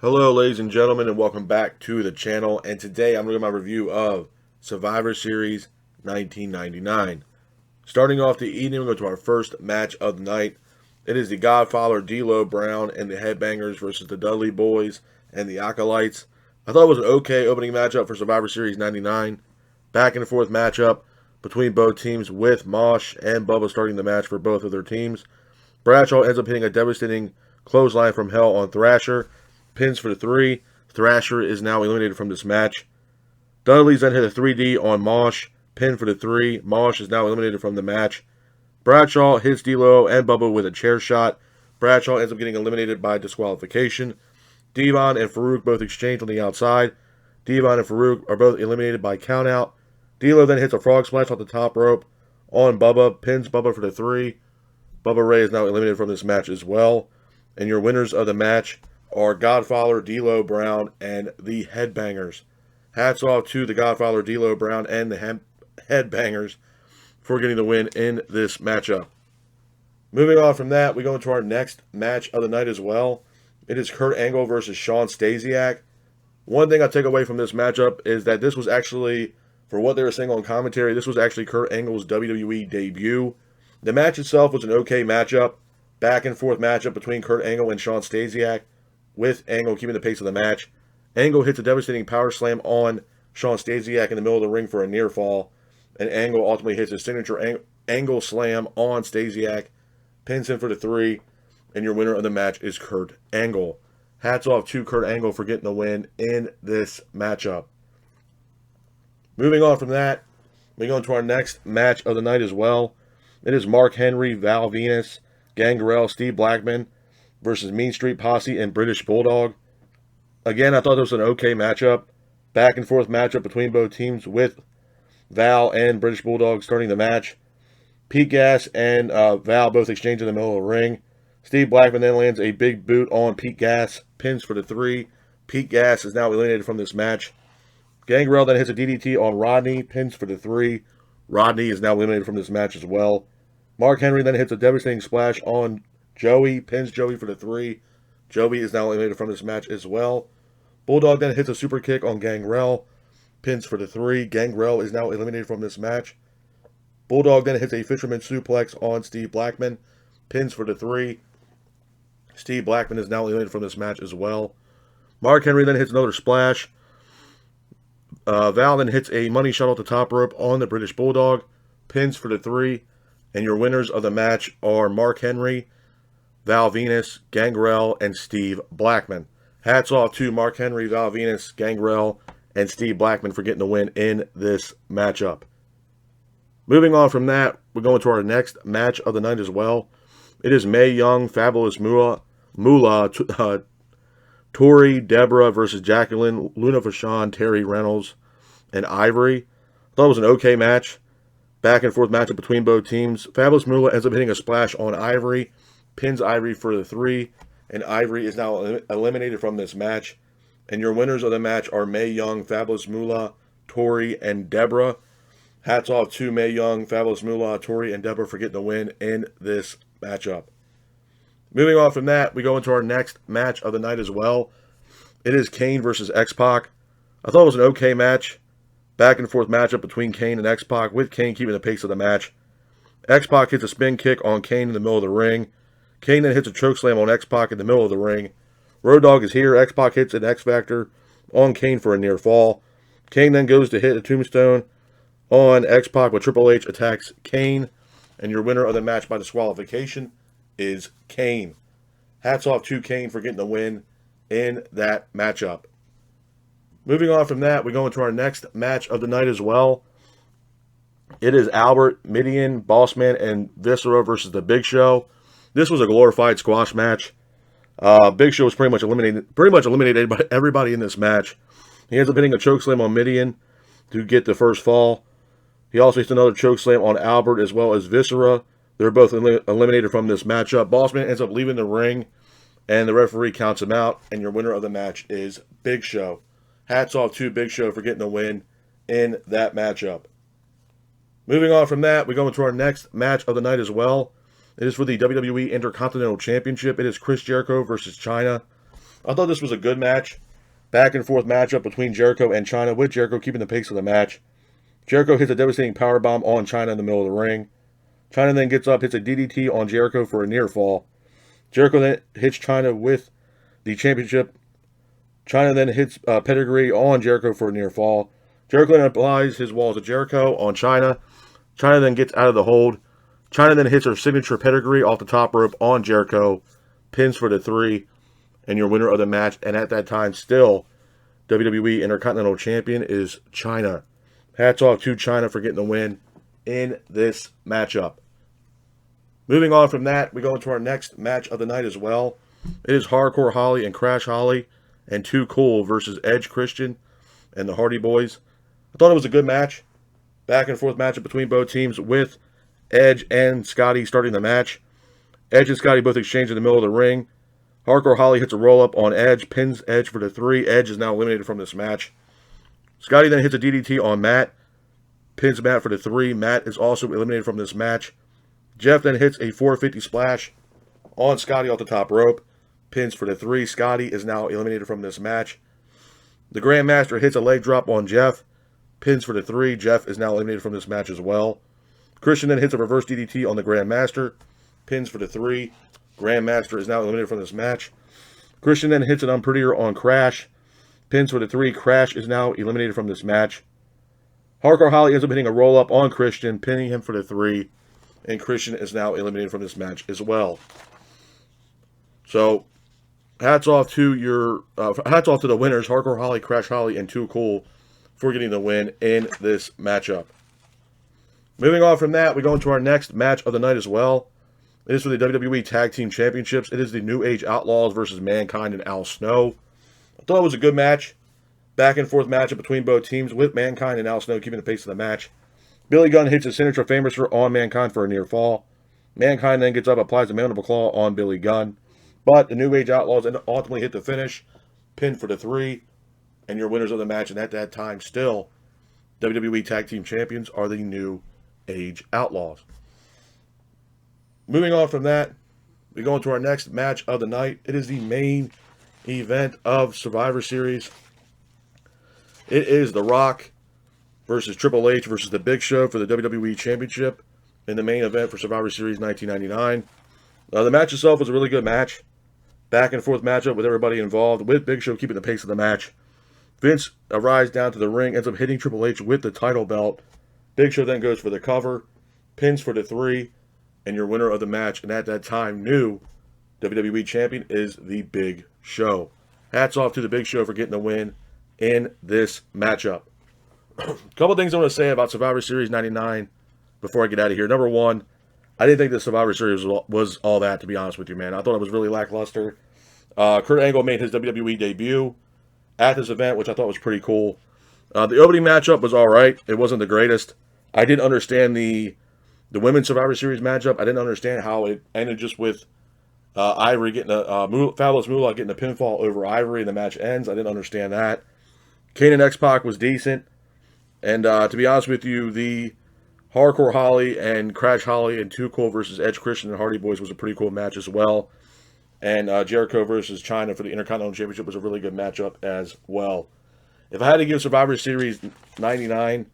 Hello, ladies and gentlemen, and welcome back to the channel. And today I'm doing my review of Survivor Series 1999. Starting off the evening, we go to our first match of the night. It is the Godfather D'Lo Brown and the Headbangers versus the Dudley Boys and the Acolytes. I thought it was an okay opening matchup for Survivor Series 99. Back and forth matchup between both teams with Mosh and Bubba starting the match for both of their teams. Bradshaw ends up hitting a devastating clothesline from Hell on Thrasher. Pins for the 3. Thrasher is now eliminated from this match. Dudley's then hit a 3D on Mosh. Pin for the 3. Mosh is now eliminated from the match. Bradshaw hits D'Lo and Bubba with a chair shot. Bradshaw ends up getting eliminated by disqualification. Devon and Farouk both exchange on the outside. Devon and Farouk are both eliminated by countout. D'Lo then hits a frog splash off the top rope on Bubba. Pins Bubba for the 3. Bubba Ray is now eliminated from this match as well. And your winners of the match are Godfather D'Lo Brown and the Headbangers. Hats off to the Godfather D'Lo Brown and the Headbangers for getting the win in this matchup. Moving on from that, we go into our next match of the night as well. It is Kurt Angle versus Shawn Stasiak. One thing I take away from this matchup is that this was actually, for what they were saying on commentary, this was actually Kurt Angle's WWE debut. The match itself was an okay matchup. Back and forth matchup between Kurt Angle and Shawn Stasiak, with Angle keeping the pace of the match. Angle hits a devastating power slam on Shawn Stasiak in the middle of the ring for a near fall, and Angle ultimately hits his signature Angle slam on Stasiak, pins him for the 3, and your winner of the match is Kurt Angle. Hats off to Kurt Angle for getting the win in this matchup. Moving on from that, we go into our next match of the night as well. It is Mark Henry, Val Venis, Gangrel, Steve Blackman versus Mean Street Posse and British Bulldog. Again, I thought this was an okay matchup. Back and forth matchup between both teams with Val and British Bulldog starting the match. Pete Gas and Val both exchange in the middle of the ring. Steve Blackman then lands a big boot on Pete Gas. Pins for the 3. Pete Gas is now eliminated from this match. Gangrel then hits a DDT on Rodney. Pins for the 3. Rodney is now eliminated from this match as well. Mark Henry then hits a devastating splash on Joey, pins Joey for the 3. Joey is now eliminated from this match as well. Bulldog then hits a super kick on Gangrel, pins for the 3. Gangrel is now eliminated from this match. Bulldog then hits a fisherman suplex on Steve Blackman, pins for the 3. Steve Blackman is now eliminated from this match as well. Mark Henry then hits another splash. Val then hits a money shot off the top rope on the British Bulldog, pins for the 3. And your winners of the match are Mark Henry, Val Venis, Gangrel, and Steve Blackman. Hats off to Mark Henry, Val Venis, Gangrel, and Steve Blackman for getting the win in this matchup. Moving on from that, we're going to our next match of the night as well. It is Mae Young, Fabulous Moolah, Tori, Deborah versus Jacqueline, Luna Vachon, Terry Reynolds, and Ivory. I thought it was an okay match. Back and forth matchup between both teams. Fabulous Moolah ends up hitting a splash on Ivory, pins Ivory for the 3, and Ivory is now eliminated from this match. And your winners of the match are Mae Young, Fabulous Moolah, Tori, and Deborah. Hats off to Mae Young, Fabulous Moolah, Tori, and Deborah for getting the win in this matchup. Moving on from that, we go into our next match of the night as well. It is Kane versus X-Pac. I thought it was an okay match. Back and forth matchup between Kane and X-Pac, with Kane keeping the pace of the match. X-Pac hits a spin kick on Kane in the middle of the ring. Kane then hits a chokeslam on X-Pac in the middle of the ring. Road Dogg is here. X-Pac hits an X-Factor on Kane for a near fall. Kane then goes to hit a tombstone on X-Pac, but Triple H attacks Kane. And your winner of the match by disqualification is Kane. Hats off to Kane for getting the win in that matchup. Moving on from that, we go into our next match of the night as well. It is Albert, Mideon, Bossman, and Viscera versus the Big Show. This was a glorified squash match. Big Show was pretty much eliminated everybody in this match. He ends up hitting a chokeslam on Mideon to get the first fall. He also hits another chokeslam on Albert as well as Viscera. They're both eliminated from this matchup. Bossman ends up leaving the ring, and the referee counts him out. And your winner of the match is Big Show. Hats off to Big Show for getting the win in that matchup. Moving on from that, we go into our next match of the night as well. It is for the WWE Intercontinental Championship. It is Chris Jericho versus Chyna. I thought this was a good match. Back and forth matchup between Jericho and Chyna, with Jericho keeping the pace of the match. Jericho hits a devastating powerbomb on Chyna in the middle of the ring. Chyna then gets up, hits a DDT on Jericho for a near fall. Jericho then hits Chyna with the championship. Chyna then hits pedigree on Jericho for a near fall. Jericho then applies his walls of Jericho on Chyna. Chyna then gets out of the hold. Chyna then hits her signature pedigree off the top rope on Jericho. Pins for the 3. And your winner of the match, and at that time still WWE Intercontinental Champion, is Chyna. Hats off to Chyna for getting the win in this matchup. Moving on from that, we go into our next match of the night as well. It is Hardcore Holly and Crash Holly and Too Cool versus Edge Christian and the Hardy Boys. I thought it was a good match. Back and forth matchup between both teams, with Edge and Scotty starting the match. Edge and Scotty both exchange in the middle of the ring. Hardcore Holly hits a roll-up on Edge, pins Edge for the 3. Edge is now eliminated from this match. Scotty then hits a DDT on Matt, pins Matt for the 3. Matt is also eliminated from this match. Jeff then hits a 450 splash on Scotty off the top rope, pins for the 3. Scotty is now eliminated from this match. The Grandmaster hits a leg drop on Jeff, pins for the 3. Jeff is now eliminated from this match as well. Christian then hits a reverse DDT on the Grandmaster, pins for the 3. Grandmaster is now eliminated from this match. Christian then hits an unprettier on Crash, pins for the 3. Crash is now eliminated from this match. Hardcore Holly ends up hitting a roll-up on Christian, pinning him for the 3. And Christian is now eliminated from this match as well. So, hats off to the winners, Hardcore Holly, Crash Holly, and Too Cool, for getting the win in this matchup. Moving on from that, we go into our next match of the night as well. It is for the WWE Tag Team Championships. It is the New Age Outlaws versus Mankind and Al Snow. I thought it was a good match. Back and forth matchup between both teams, with Mankind and Al Snow keeping the pace of the match. Billy Gunn hits a signature Famouser on Mankind for a near fall. Mankind then gets up, applies a Mandible Claw on Billy Gunn. But the New Age Outlaws ultimately hit the finish, pin for the 3. And your winners of the match, and at that time still, WWE Tag Team Champions, are the New Age Outlaws. Moving on from that, we go into our next match of the night. It is the main event of Survivor Series. It is The Rock versus Triple H versus The Big Show for the WWE Championship in the main event for Survivor Series 1999. The match itself was a really good match. Back and forth matchup with everybody involved, with Big Show keeping the pace of the match. Vince arrives down to the ring, ends up hitting Triple H with the title belt. Big Show then goes for the cover, pins for the 3. And your winner of the match, and at that time new WWE Champion, is The Big Show. Hats off to The Big Show for getting the win in this matchup. A couple things I want to say about Survivor Series 99 before I get out of here. Number one, I didn't think the Survivor Series was all that, to be honest with you, man. I thought it was really lackluster. Kurt Angle made his WWE debut at this event, which I thought was pretty cool. The opening matchup was all right. It wasn't the greatest. I didn't understand the Women's Survivor Series matchup. I didn't understand how it ended just with Ivory getting Fabulous Moolah getting a pinfall over Ivory and the match ends. I didn't understand that. Kane and X-Pac was decent. And to be honest with you, the Hardcore Holly and Crash Holly and Too Cool versus Edge Christian and Hardy Boys was a pretty cool match as well. And Jericho versus Chyna for the Intercontinental Championship was a really good matchup as well. If I had to give Survivor Series 99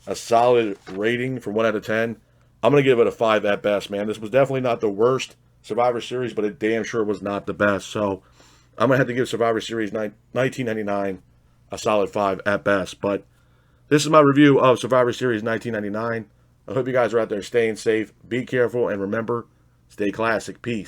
a solid rating from 1 out of 10, I'm going to give it a 5 at best, man. This was definitely not the worst Survivor Series, but it damn sure was not the best. So I'm going to have to give Survivor Series 1999 a solid 5 at best. But this is my review of Survivor Series 1999. I hope you guys are out there staying safe. Be careful, and remember, stay classic. Peace.